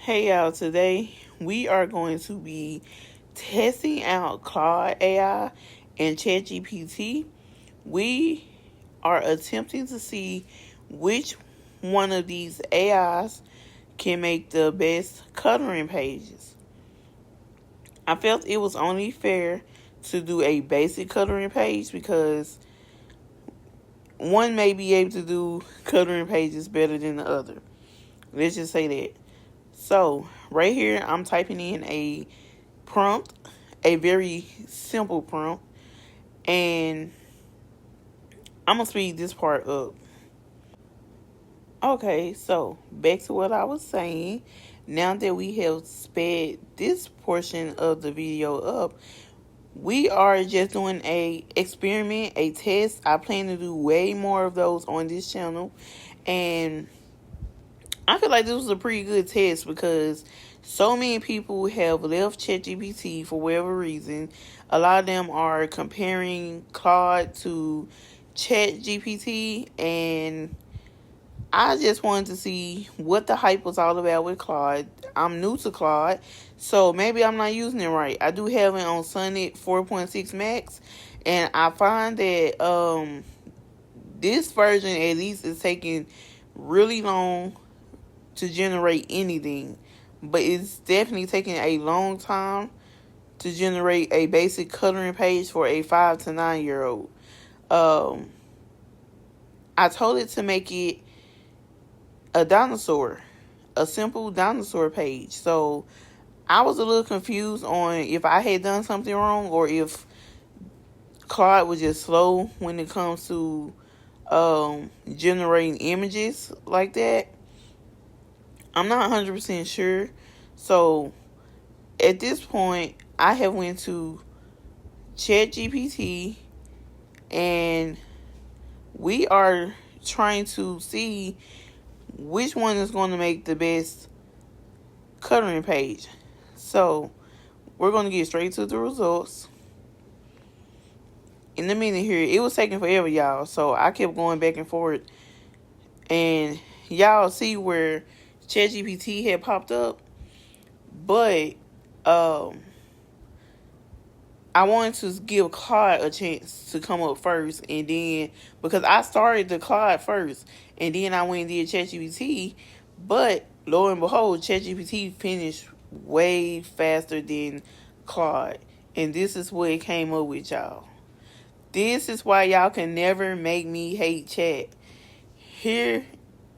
Hey y'all, today we are going to be testing out Claude AI and ChatGPT. We are attempting to see which one of these AIs can make the best coloring pages. I felt it was only fair to do a basic coloring page because one may be able to do coloring pages better than the other. Let's just say that. So, right here, I'm typing in a prompt, a very simple prompt, and I'm going to speed this part up. Okay, so back to what I was saying. Now that we have sped this portion of the video up, we are just doing a experiment, a test. I plan to do way more of those on this channel, and I feel like this was a pretty good test because so many people have left ChatGPT for whatever reason. A lot of them are comparing Claude to ChatGPT, and I just wanted to see what the hype was all about with Claude. I'm new to Claude, so maybe I'm not using it right. I do have it on Sonnet 4.6 Max, and I find that this version at least is taking really long to generate anything, but it's definitely taking a long time to generate a basic coloring page for a 5 to 9 year old. I told it to make it a dinosaur, a simple dinosaur page. So I was a little confused on if I had done something wrong or if Claude was just slow when it comes to generating images like that. I'm not 100% sure. So at this point, I have went to ChatGPT and we are trying to see which one is going to make the best coloring page. So we're going to get straight to the results. In a minute here, it was taking forever, y'all. So I kept going back and forth. And y'all see where ChatGPT had popped up. But I wanted to give Claude a chance to come up first, and then because I started the Claude first, and then I went and did ChatGPT, but lo and behold, ChatGPT finished way faster than Claude, and this is what it came up with, y'all. This is why y'all can never make me hate chat. Here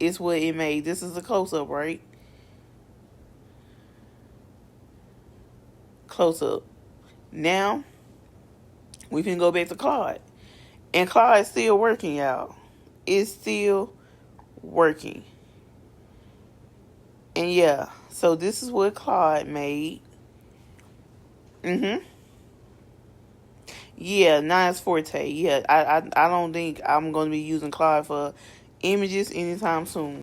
is what it made. This is a close-up, right? Close-up. Now, we can go back to Claude. And Claude is still working, y'all. It's still working. And yeah, so this is what Claude made. Yeah, Nice Forte. Yeah, I don't think I'm going to be using Claude for images anytime soon.